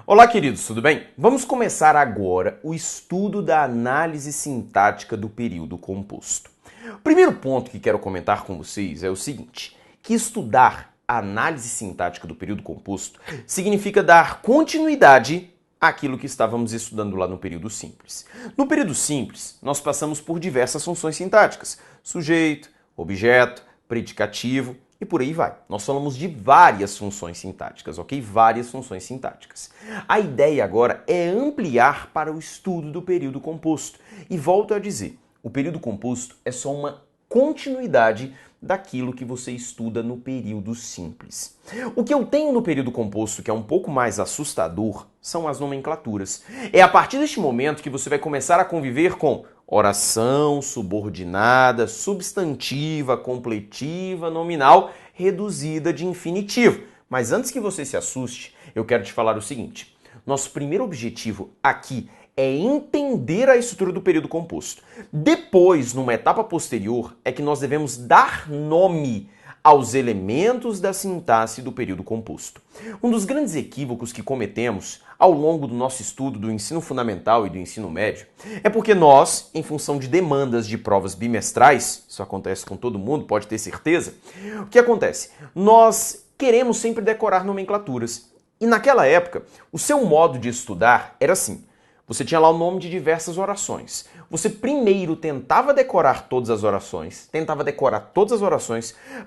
Olá, queridos, tudo bem? Vamos começar agora o estudo da análise sintática do período composto. O primeiro ponto que quero comentar com vocês é o seguinte, que estudar a análise sintática do período composto significa dar continuidade àquilo que estávamos estudando lá no período simples. No período simples, nós passamos por diversas funções sintáticas, sujeito, objeto, predicativo, e por aí vai. Nós falamos de várias funções sintáticas, ok? Várias funções sintáticas. A ideia agora é ampliar para o estudo do período composto. E volto a dizer, o período composto é só uma continuidade daquilo que você estuda no período simples. O que eu tenho no período composto, que é um pouco mais assustador, são as nomenclaturas. É a partir deste momento que você vai começar a conviver com oração, subordinada, substantiva, completiva, nominal, reduzida de infinitivo. Mas antes que você se assuste, eu quero te falar o seguinte. Nosso primeiro objetivo aqui é entender a estrutura do período composto. Depois, numa etapa posterior, é que nós devemos dar nome aos elementos da sintaxe do período composto. Um dos grandes equívocos que cometemos ao longo do nosso estudo do ensino fundamental e do ensino médio é porque nós, em função de demandas de provas bimestrais, isso acontece com todo mundo, pode ter certeza, o que acontece? Nós queremos sempre decorar nomenclaturas. E naquela época, o seu modo de estudar era assim. Você tinha lá o nome de diversas orações. Você primeiro tentava decorar todas as orações,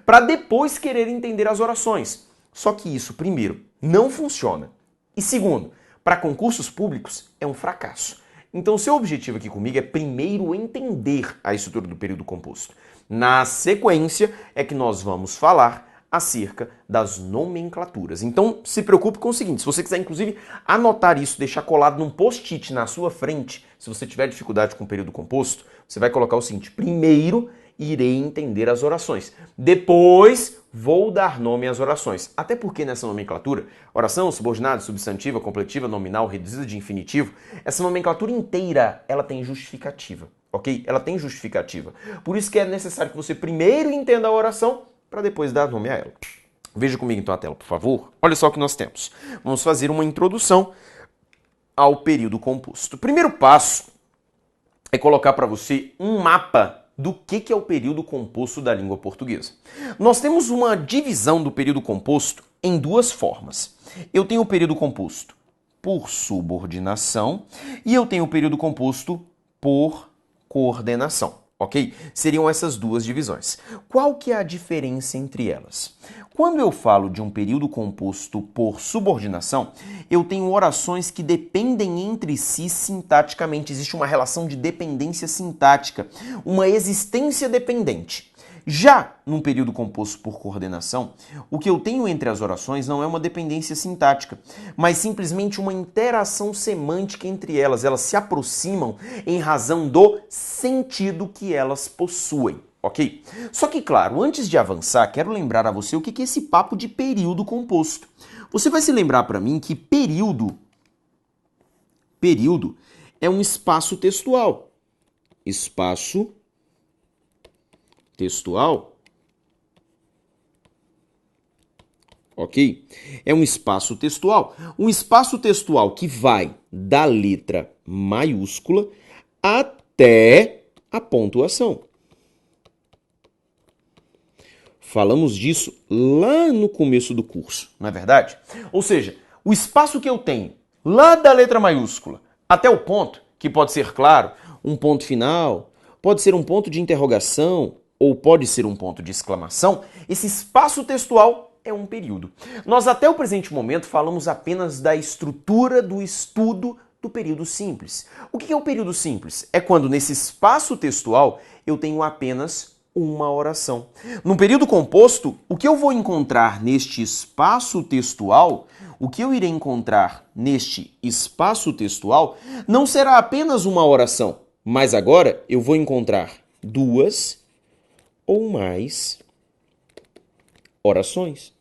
para depois querer entender as orações. Só que isso, primeiro, não funciona. E segundo, para concursos públicos, é um fracasso. Então, o seu objetivo aqui comigo é primeiro entender a estrutura do período composto. Na sequência, é que nós vamos falar acerca das nomenclaturas. Então, se preocupe com o seguinte, se você quiser, inclusive, anotar isso, deixar colado num post-it na sua frente, se você tiver dificuldade com o período composto, você vai colocar o seguinte, primeiro, irei entender as orações. Depois, vou dar nome às orações. Até porque nessa nomenclatura, oração, subordinada, substantiva, completiva, nominal, reduzida de infinitivo, essa nomenclatura inteira, ela tem justificativa, ok? Ela tem justificativa. Por isso que é necessário que você primeiro entenda a oração, para depois dar nome a ela. Veja comigo então a tela, por favor. Olha só o que nós temos. Vamos fazer uma introdução ao período composto. O primeiro passo é colocar para você um mapa do que é o período composto da língua portuguesa. Nós temos uma divisão do período composto em duas formas. Eu tenho o período composto por subordinação e eu tenho o período composto por coordenação. Ok? Seriam essas duas divisões. Qual que é a diferença entre elas? Quando eu falo de um período composto por subordinação, eu tenho orações que dependem entre si sintaticamente. Existe uma relação de dependência sintática, uma existência dependente. Já num período composto por coordenação, o que eu tenho entre as orações não é uma dependência sintática, mas simplesmente uma interação semântica entre elas. Elas se aproximam em razão do sentido que elas possuem, ok? Só que, claro, antes de avançar, quero lembrar a você o que é esse papo de período composto. Você vai se lembrar para mim que período é um espaço textual. Espaço textual, ok? É um espaço textual que vai da letra maiúscula até a pontuação. Falamos disso lá no começo do curso, não é verdade? Ou seja, o espaço que eu tenho lá da letra maiúscula até o ponto, que pode ser, claro, um ponto final, pode ser um ponto de interrogação, ou pode ser um ponto de exclamação, esse espaço textual é um período. Nós até o presente momento falamos apenas da estrutura do estudo do período simples. O que é o período simples? É quando nesse espaço textual eu tenho apenas uma oração. No período composto, o que eu vou encontrar neste espaço textual, o que eu irei encontrar neste espaço textual, não será apenas uma oração, mas agora eu vou encontrar duas ou mais orações.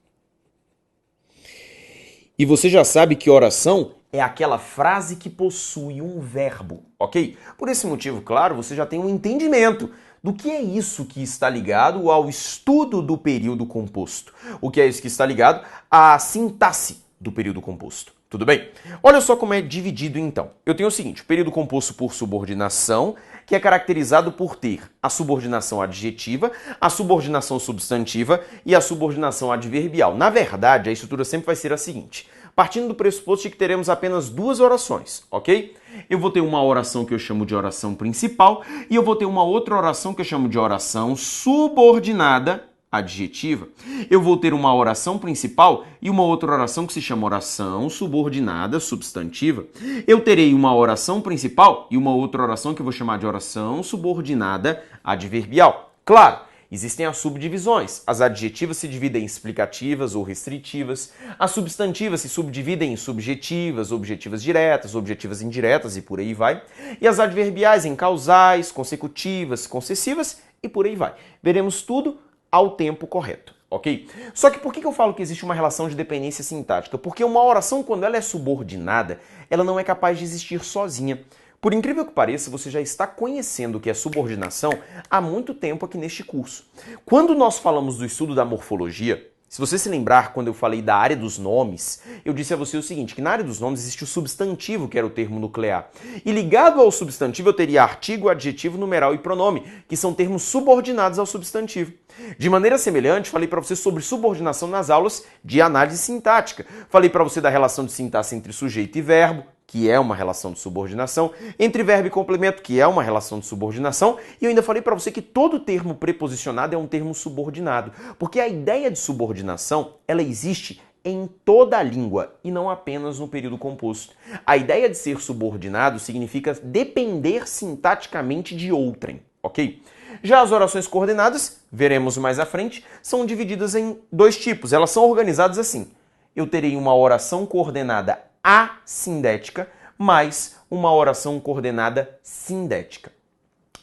E você já sabe que oração é aquela frase que possui um verbo, ok? Por esse motivo, claro, você já tem um entendimento do que é isso que está ligado ao estudo do período composto. O que é isso que está ligado à sintaxe do período composto. Tudo bem? Olha só como é dividido então. Eu tenho o seguinte, o período composto por subordinação, que é caracterizado por ter a subordinação adjetiva, a subordinação substantiva e a subordinação adverbial. Na verdade, a estrutura sempre vai ser a seguinte, partindo do pressuposto de que teremos apenas duas orações, ok? Eu vou ter uma oração que eu chamo de oração principal e eu vou ter uma outra oração que eu chamo de oração subordinada adjetiva. Eu vou ter uma oração principal e uma outra oração que se chama oração subordinada substantiva. Eu terei uma oração principal e uma outra oração que eu vou chamar de oração subordinada adverbial. Claro, existem as subdivisões. As adjetivas se dividem em explicativas ou restritivas. As substantivas se subdividem em subjetivas, objetivas diretas, objetivas indiretas e por aí vai. E as adverbiais em causais, consecutivas, concessivas e por aí vai. Veremos tudo ao tempo correto, ok? Só que por que eu falo que existe uma relação de dependência sintática? Porque uma oração, quando ela é subordinada, ela não é capaz de existir sozinha. Por incrível que pareça, você já está conhecendo o que é subordinação há muito tempo aqui neste curso. Quando nós falamos do estudo da morfologia, se você se lembrar, quando eu falei da área dos nomes, eu disse a você o seguinte, que na área dos nomes existe o substantivo, que era o termo nuclear. E ligado ao substantivo eu teria artigo, adjetivo, numeral e pronome, que são termos subordinados ao substantivo. De maneira semelhante, falei para você sobre subordinação nas aulas de análise sintática. Falei para você da relação de sintaxe entre sujeito e verbo, que é uma relação de subordinação, entre verbo e complemento, que é uma relação de subordinação, e eu ainda falei para você que todo termo preposicionado é um termo subordinado, porque a ideia de subordinação, ela existe em toda a língua e não apenas no período composto. A ideia de ser subordinado significa depender sintaticamente de outrem, ok? Já as orações coordenadas, veremos mais à frente, são divididas em dois tipos. Elas são organizadas assim. Eu terei uma oração coordenada assindética mais uma oração coordenada sindética.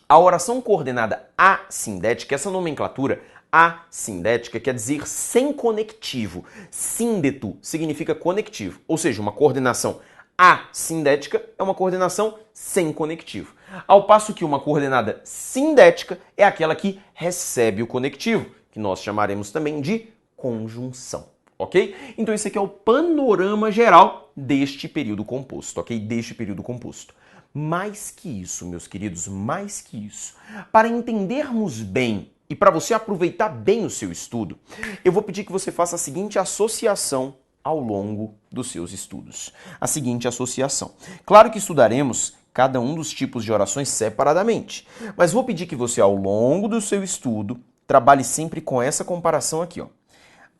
A oração coordenada assindética, essa nomenclatura assindética quer dizer sem conectivo. Síndeto significa conectivo, ou seja, uma coordenação assindética é uma coordenação sem conectivo. Ao passo que uma coordenada sindética é aquela que recebe o conectivo, que nós chamaremos também de conjunção. Ok? Então esse aqui é o panorama geral deste período composto, ok? Deste período composto. Mais que isso, meus queridos, mais que isso, para entendermos bem e para você aproveitar bem o seu estudo, eu vou pedir que você faça a seguinte associação ao longo dos seus estudos. A seguinte associação. Claro que estudaremos cada um dos tipos de orações separadamente, mas vou pedir que você, ao longo do seu estudo, trabalhe sempre com essa comparação aqui, ó.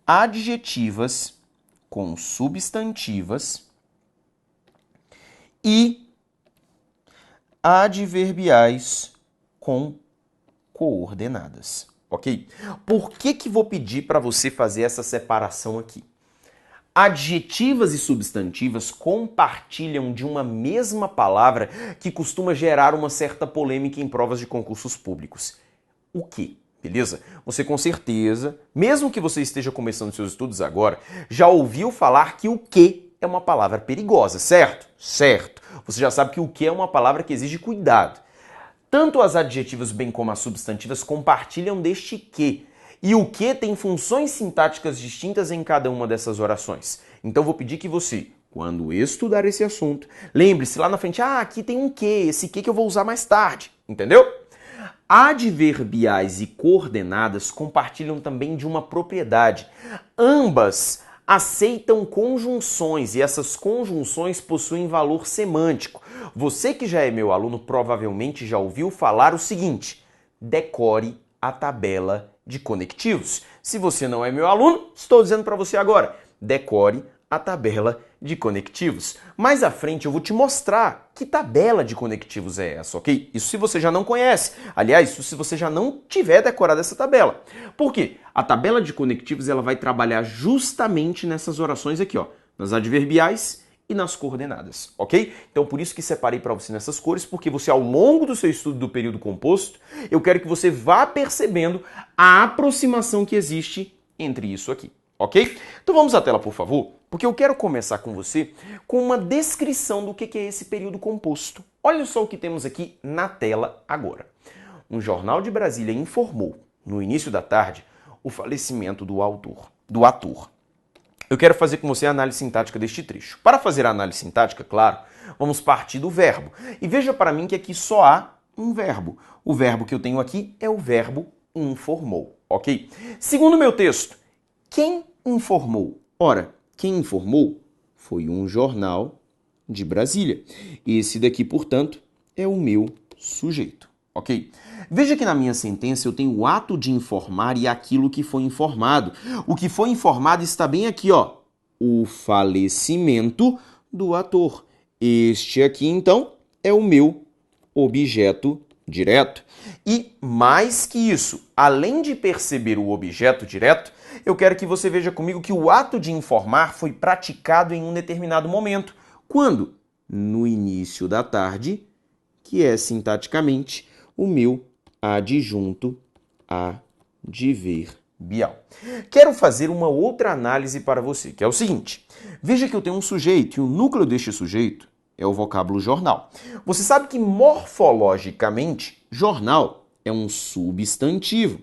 Adjetivas com substantivas e adverbiais com coordenadas, ok? Por que vou pedir para você fazer essa separação aqui? Adjetivas e substantivas compartilham de uma mesma palavra que costuma gerar uma certa polêmica em provas de concursos públicos. O quê? Beleza? Você com certeza, mesmo que você esteja começando seus estudos agora, já ouviu falar que o que é uma palavra perigosa, certo? Certo. Você já sabe que o que é uma palavra que exige cuidado. Tanto as adjetivas bem como as substantivas compartilham deste que. E o que tem funções sintáticas distintas em cada uma dessas orações. Então vou pedir que você, quando estudar esse assunto, lembre-se lá na frente, aqui tem um que, esse que eu vou usar mais tarde, entendeu? Adverbiais e coordenadas compartilham também de uma propriedade. Ambas aceitam conjunções e essas conjunções possuem valor semântico. Você que já é meu aluno provavelmente já ouviu falar o seguinte: decore a tabela de conectivos. Se você não é meu aluno, estou dizendo para você agora, decore a tabela de conectivos. Mais à frente eu vou te mostrar que tabela de conectivos é essa, ok? Isso se você já não conhece. Aliás, isso se você já não tiver decorado essa tabela. Por quê? A tabela de conectivos ela vai trabalhar justamente nessas orações aqui, ó, nas adverbiais e nas coordenadas, ok? Então por isso que separei para você nessas cores, porque você ao longo do seu estudo do período composto, eu quero que você vá percebendo a aproximação que existe entre isso aqui. Ok? Então vamos à tela, por favor, porque eu quero começar com você com uma descrição do que é esse período composto. Olha só o que temos aqui na tela agora. Um jornal de Brasília informou, no início da tarde, o falecimento do ator. eu quero fazer com você a análise sintática deste trecho. Para fazer a análise sintática, claro, vamos partir do verbo. E veja para mim que aqui só há um verbo. O verbo que eu tenho aqui é o verbo informou, ok? Segundo o meu texto, quem informou? Ora, quem informou foi um jornal de Brasília. Esse daqui, portanto, é o meu sujeito, ok? Veja que na minha sentença eu tenho o ato de informar e aquilo que foi informado. O que foi informado está bem aqui, ó. O falecimento do ator. Este aqui, então, é o meu objeto direto. E mais que isso, além de perceber o objeto direto, eu quero que você veja comigo que o ato de informar foi praticado em um determinado momento. Quando? No início da tarde, que é sintaticamente o meu adjunto adverbial. Quero fazer uma outra análise para você, que é o seguinte. Veja que eu tenho um sujeito e o núcleo deste sujeito é o vocábulo jornal. Você sabe que morfologicamente, jornal é um substantivo.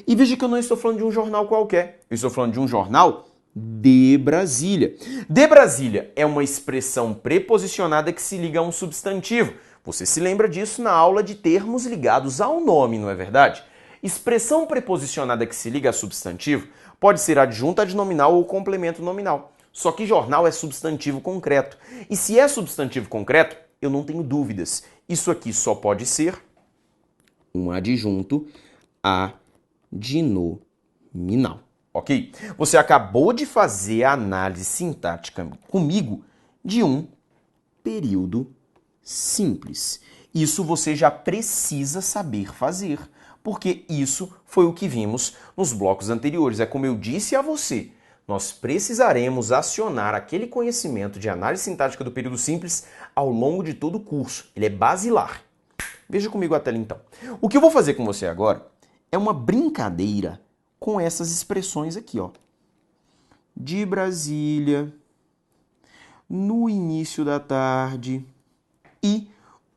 E veja que eu não estou falando de um jornal qualquer. Eu estou falando de um jornal de Brasília. De Brasília é uma expressão preposicionada que se liga a um substantivo. Você se lembra disso na aula de termos ligados ao nome, não é verdade? Expressão preposicionada que se liga a substantivo pode ser adjunto, adnominal ou complemento nominal. Só que jornal é substantivo concreto. E se é substantivo concreto, eu não tenho dúvidas. Isso aqui só pode ser um adjunto adnominal. Ok? Você acabou de fazer a análise sintática comigo de um período simples. Isso você já precisa saber fazer, porque isso foi o que vimos nos blocos anteriores. É como eu disse a você, nós precisaremos acionar aquele conhecimento de análise sintática do período simples ao longo de todo o curso. Ele é basilar. Veja comigo a tela então. O que eu vou fazer com você agora é uma brincadeira com essas expressões aqui, ó. De Brasília, no início da tarde e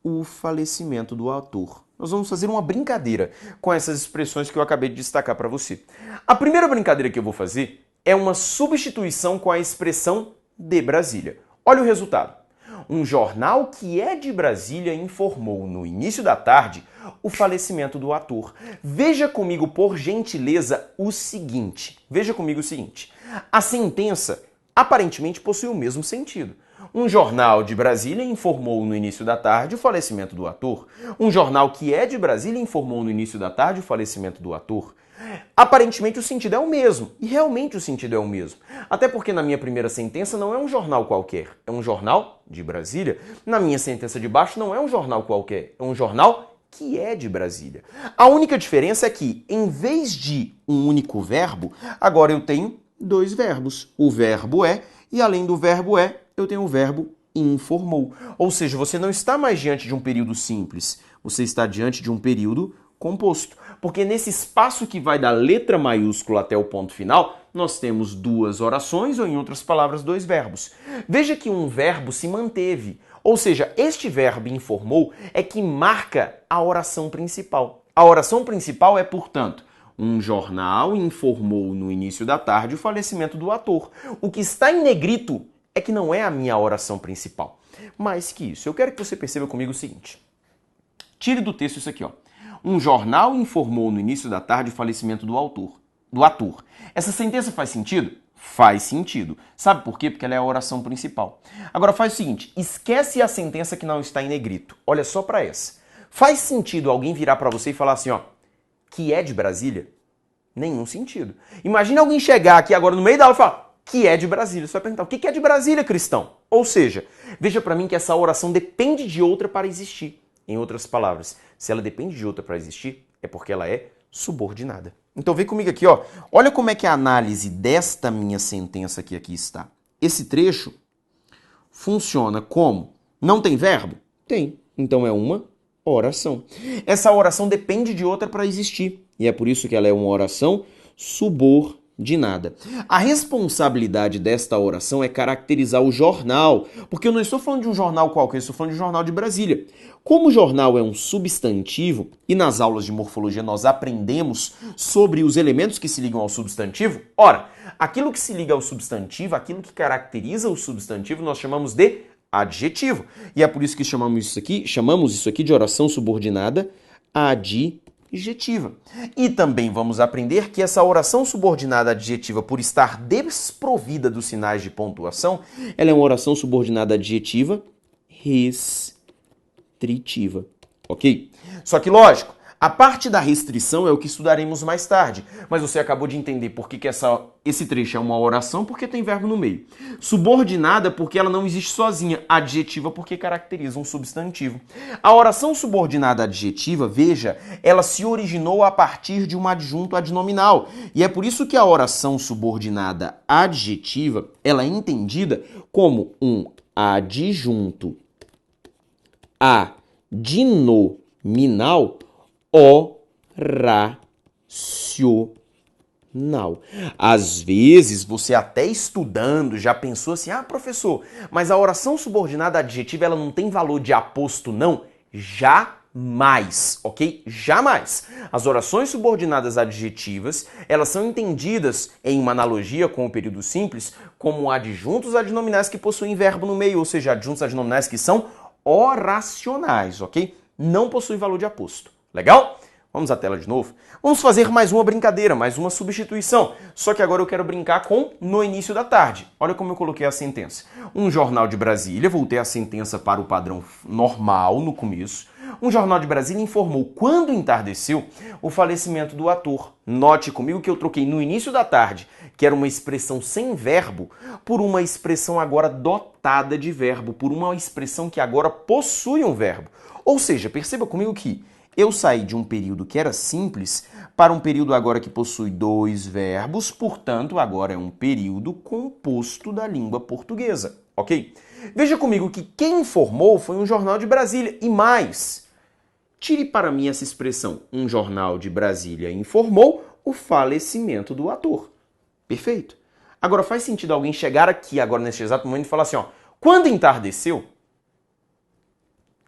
o falecimento do autor. Nós vamos fazer uma brincadeira com essas expressões que eu acabei de destacar para você. A primeira brincadeira que eu vou fazer é uma substituição com a expressão de Brasília. Olha o resultado. Um jornal que é de Brasília informou no início da tarde o falecimento do ator. Veja comigo, por gentileza, o seguinte. Veja comigo o seguinte. A sentença aparentemente possui o mesmo sentido. Um jornal de Brasília informou no início da tarde o falecimento do ator. Um jornal que é de Brasília informou no início da tarde o falecimento do ator. Aparentemente o sentido é o mesmo, e realmente o sentido é o mesmo. Até porque na minha primeira sentença não é um jornal qualquer, é um jornal de Brasília. Na minha sentença de baixo não é um jornal qualquer, é um jornal que é de Brasília. A única diferença é que, em vez de um único verbo, agora eu tenho dois verbos. O verbo é, e além do verbo é, eu tenho o verbo informou. Ou seja, você não está mais diante de um período simples, você está diante de um período composto. Porque nesse espaço que vai da letra maiúscula até o ponto final, nós temos duas orações, ou em outras palavras, dois verbos. Veja que um verbo se manteve. Ou seja, este verbo informou é que marca a oração principal. A oração principal é, portanto, um jornal informou no início da tarde o falecimento do ator. O que está em negrito é que não é a minha oração principal. Mais que isso, eu quero que você perceba comigo o seguinte. Tire do texto isso aqui, ó. Um jornal informou no início da tarde o falecimento do ator. Essa sentença faz sentido? Faz sentido. Sabe por quê? Porque ela é a oração principal. Agora faz o seguinte, esquece a sentença que não está em negrito. Olha só para essa. Faz sentido alguém virar para você e falar assim, ó, que é de Brasília? Nenhum sentido. Imagina alguém chegar aqui agora no meio da aula e falar, que é de Brasília. Você vai perguntar, o que é de Brasília, cristão? Ou seja, veja para mim que essa oração depende de outra para existir. Em outras palavras, se ela depende de outra para existir, é porque ela é subordinada. Então vem comigo aqui, ó. Olha como é que a análise desta minha sentença aqui está. Esse trecho funciona como? Não tem verbo? Tem. Então é uma oração. Essa oração depende de outra para existir. E é por isso que ela é uma oração subordinada. A responsabilidade desta oração é caracterizar o jornal, porque eu não estou falando de um jornal qualquer, eu estou falando de um jornal de Brasília. Como o jornal é um substantivo, e nas aulas de morfologia nós aprendemos sobre os elementos que se ligam ao substantivo, ora, Aquilo que se liga ao substantivo, aquilo que caracteriza o substantivo, nós chamamos de adjetivo. E é por isso que chamamos isso aqui de oração subordinada adjetiva. E também vamos aprender que essa oração subordinada adjetiva, por estar desprovida dos sinais de pontuação, ela é uma oração subordinada adjetiva restritiva, ok? Só que, lógico, a parte da restrição é o que estudaremos mais tarde, mas você acabou de entender por que esse trecho é uma oração, porque tem verbo no meio. Subordinada porque ela não existe sozinha, adjetiva porque caracteriza um substantivo. A oração subordinada adjetiva, veja, ela se originou a partir de um adjunto adnominal, e é por isso que a oração subordinada adjetiva, ela é entendida como um adjunto adnominal oracional. Às vezes, você até estudando já pensou assim, professor, mas a oração subordinada adjetiva ela não tem valor de aposto não? Jamais, ok? Jamais. As orações subordinadas adjetivas, elas são entendidas em uma analogia com o período simples como adjuntos adnominais que possuem verbo no meio, ou seja, adjuntos adnominais que são oracionais, ok? Não possui valor de aposto. Legal? Vamos à tela de novo? Vamos fazer mais uma brincadeira, mais uma substituição. Só que agora eu quero brincar com no início da tarde. Olha como eu coloquei a sentença. Um jornal de Brasília, voltei a sentença para o padrão normal no começo. Um jornal de Brasília informou, quando entardeceu, o falecimento do ator. Note comigo que eu troquei no início da tarde, que era uma expressão sem verbo, por uma expressão agora dotada de verbo, por uma expressão que agora possui um verbo. Ou seja, perceba comigo que eu saí de um período que era simples para um período agora que possui dois verbos, portanto, agora é um período composto da língua portuguesa, ok? Veja comigo que quem informou foi um jornal de Brasília e mais. Tire para mim essa expressão, um jornal de Brasília informou o falecimento do ator. Perfeito? Agora faz sentido alguém chegar aqui agora neste exato momento e falar assim, quando entardeceu,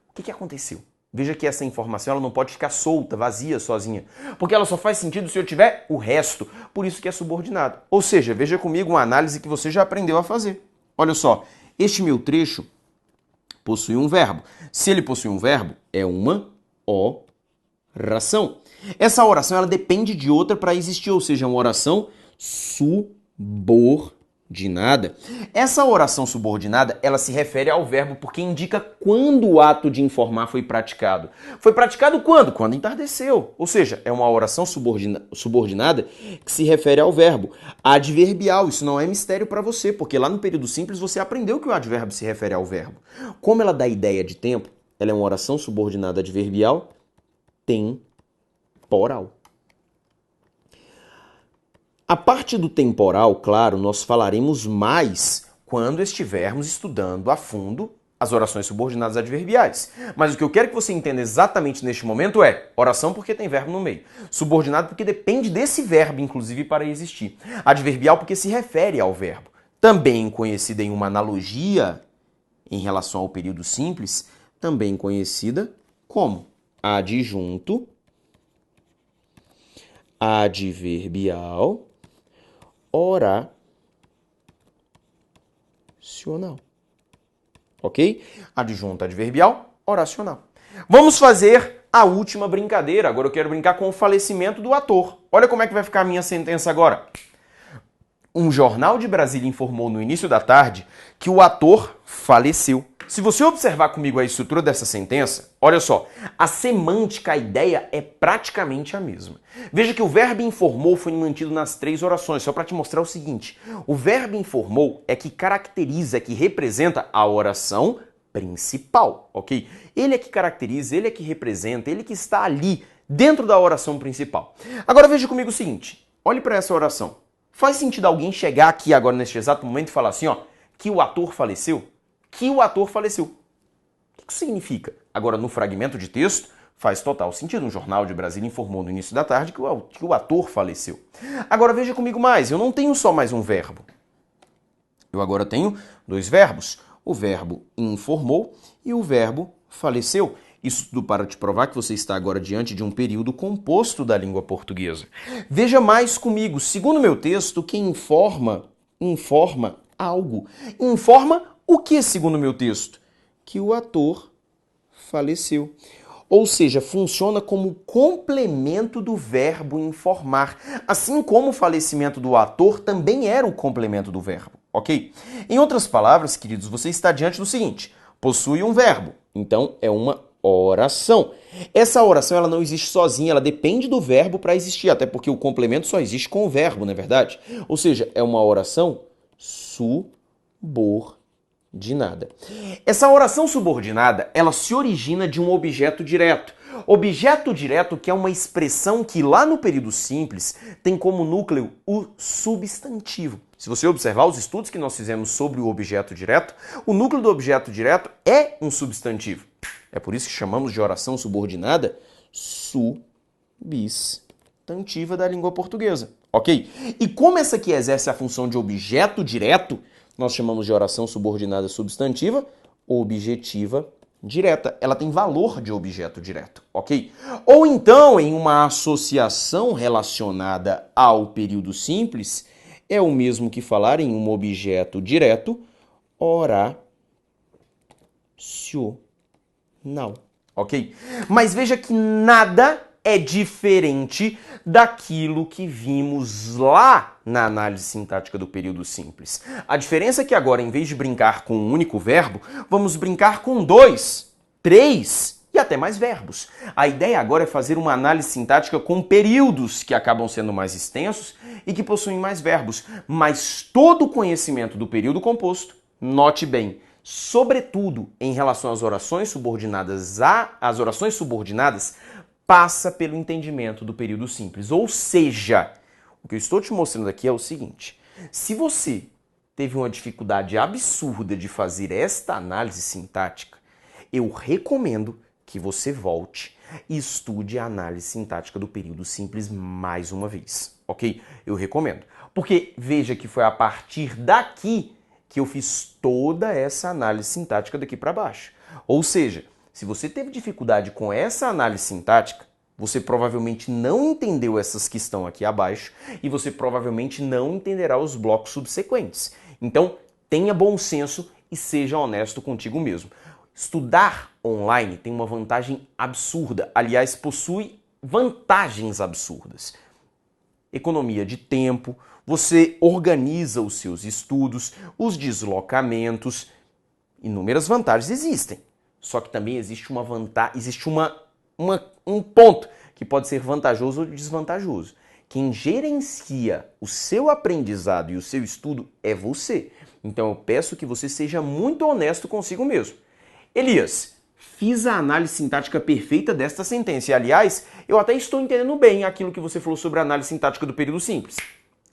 o que aconteceu? Veja que essa informação ela não pode ficar solta, vazia, sozinha, porque ela só faz sentido se eu tiver o resto, por isso que é subordinado. Ou seja, veja comigo uma análise que você já aprendeu a fazer. Olha só, este meu trecho possui um verbo. Se ele possui um verbo, é uma oração. Essa oração ela depende de outra para existir, ou seja, é uma oração subordinada. Essa oração subordinada, ela se refere ao verbo porque indica quando o ato de informar foi praticado. Foi praticado quando? Quando entardeceu. Ou seja, é uma oração subordinada que se refere ao verbo. Adverbial, isso não é mistério para você, porque lá no período simples você aprendeu que o advérbio se refere ao verbo. Como ela dá ideia de tempo, ela é uma oração subordinada adverbial temporal. A parte do temporal, claro, nós falaremos mais quando estivermos estudando a fundo as orações subordinadas adverbiais. Mas o que eu quero que você entenda exatamente neste momento é oração porque tem verbo no meio. Subordinado porque depende desse verbo, inclusive, para existir. Adverbial porque se refere ao verbo. Também conhecida em uma analogia em relação ao período simples, também conhecida como adjunto adverbial oracional. Ok? Adjunto adverbial oracional. Vamos fazer a última brincadeira. Agora eu quero brincar com o falecimento do ator. Olha como é que vai ficar a minha sentença agora. Um jornal de Brasília informou no início da tarde que o ator faleceu. Se você observar comigo a estrutura dessa sentença, olha só, a semântica, a ideia é praticamente a mesma. Veja que o verbo informou foi mantido nas três orações, só para te mostrar o seguinte. O verbo informou é que caracteriza, que representa a oração principal, ok? Ele é que caracteriza, ele é que representa, ele que está ali, dentro da oração principal. Agora veja comigo o seguinte, olhe para essa oração. Faz sentido alguém chegar aqui agora neste exato momento e falar assim, que o ator faleceu? Que o ator faleceu. O que isso significa? Agora, no fragmento de texto, faz total sentido. Um jornal de Brasília informou no início da tarde que o ator faleceu. Agora, veja comigo mais. Eu não tenho só mais um verbo. Eu agora tenho dois verbos. O verbo informou e o verbo faleceu. Isso tudo para te provar que você está agora diante de um período composto da língua portuguesa. Veja mais comigo. Segundo meu texto, quem informa algo. Informa o que, segundo meu texto? Que o ator faleceu. Ou seja, funciona como complemento do verbo informar, assim como o falecimento do ator também era o complemento do verbo, ok? Em outras palavras, queridos, você está diante do seguinte: possui um verbo, então é uma oração. Essa oração ela não existe sozinha, ela depende do verbo para existir, até porque o complemento só existe com o verbo, não é verdade? Ou seja, é uma oração subordinada. Essa oração subordinada, ela se origina de um objeto direto. Objeto direto que é uma expressão que lá no período simples tem como núcleo o substantivo. Se você observar os estudos que nós fizemos sobre o objeto direto, o núcleo do objeto direto é um substantivo. É por isso que chamamos de oração subordinada substantiva da língua portuguesa, ok? E como essa aqui exerce a função de objeto direto, nós chamamos de oração subordinada substantiva, objetiva direta. Ela tem valor de objeto direto, ok? Ou então, em uma associação relacionada ao período simples, é o mesmo que falar em um objeto direto oracional, ok? Mas veja que nada é diferente daquilo que vimos lá na análise sintática do período simples. A diferença é que agora, em vez de brincar com um único verbo, vamos brincar com 2, 3 e até mais verbos. A ideia agora é fazer uma análise sintática com períodos que acabam sendo mais extensos e que possuem mais verbos, mas todo o conhecimento do período composto, note bem, sobretudo em relação às orações subordinadas passa pelo entendimento do período simples. Ou seja, o que eu estou te mostrando aqui é o seguinte: se você teve uma dificuldade absurda de fazer esta análise sintática, eu recomendo que você volte e estude a análise sintática do período simples mais uma vez, ok? Eu recomendo. Porque veja que foi a partir daqui que eu fiz toda essa análise sintática daqui para baixo. Ou seja, se você teve dificuldade com essa análise sintática, você provavelmente não entendeu essas que estão aqui abaixo e você provavelmente não entenderá os blocos subsequentes. Então, tenha bom senso e seja honesto contigo mesmo. Estudar online tem uma vantagem absurda, aliás, possui vantagens absurdas. Economia de tempo, você organiza os seus estudos, os deslocamentos, inúmeras vantagens existem. Só que também existe uma vantagem, existe um ponto que pode ser vantajoso ou desvantajoso. Quem gerencia o seu aprendizado e o seu estudo é você. Então eu peço que você seja muito honesto consigo mesmo. Elias, fiz a análise sintática perfeita desta sentença. E, aliás, eu até estou entendendo bem aquilo que você falou sobre a análise sintática do período simples.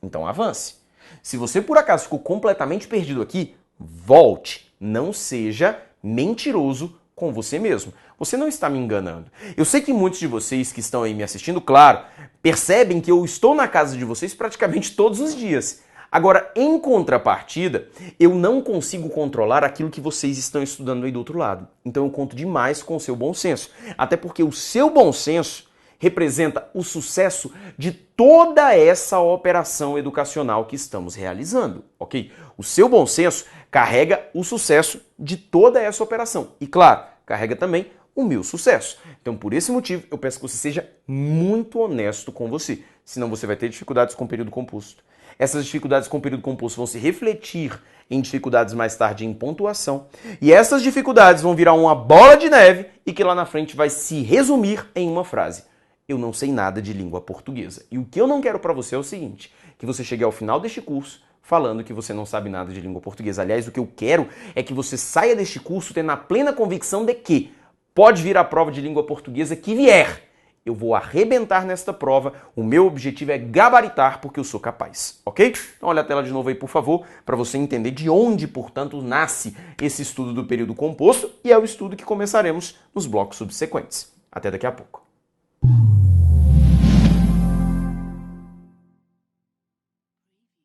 Então avance. Se você por acaso ficou completamente perdido aqui, volte. Não seja mentiroso com você mesmo. Você não está me enganando. Eu sei que muitos de vocês que estão aí me assistindo, claro, percebem que eu estou na casa de vocês praticamente todos os dias. Agora, em contrapartida, eu não consigo controlar aquilo que vocês estão estudando aí do outro lado. Então eu conto demais com o seu bom senso. Até porque o seu bom senso representa o sucesso de toda essa operação educacional que estamos realizando, ok? O seu bom senso carrega o sucesso de toda essa operação. E claro, carrega também o meu sucesso. Então, por esse motivo, eu peço que você seja muito honesto com você. Senão você vai ter dificuldades com o período composto. Essas dificuldades com o período composto vão se refletir em dificuldades mais tarde em pontuação. E essas dificuldades vão virar uma bola de neve e que lá na frente vai se resumir em uma frase: eu não sei nada de língua portuguesa. E o que eu não quero para você é o seguinte: que você chegue ao final deste curso falando que você não sabe nada de língua portuguesa. Aliás, o que eu quero é que você saia deste curso tendo a plena convicção de que pode vir a prova de língua portuguesa que vier. Eu vou arrebentar nesta prova, o meu objetivo é gabaritar porque eu sou capaz, ok? Então olha a tela de novo aí, por favor, para você entender de onde, portanto, nasce esse estudo do período composto e é o estudo que começaremos nos blocos subsequentes. Até daqui a pouco.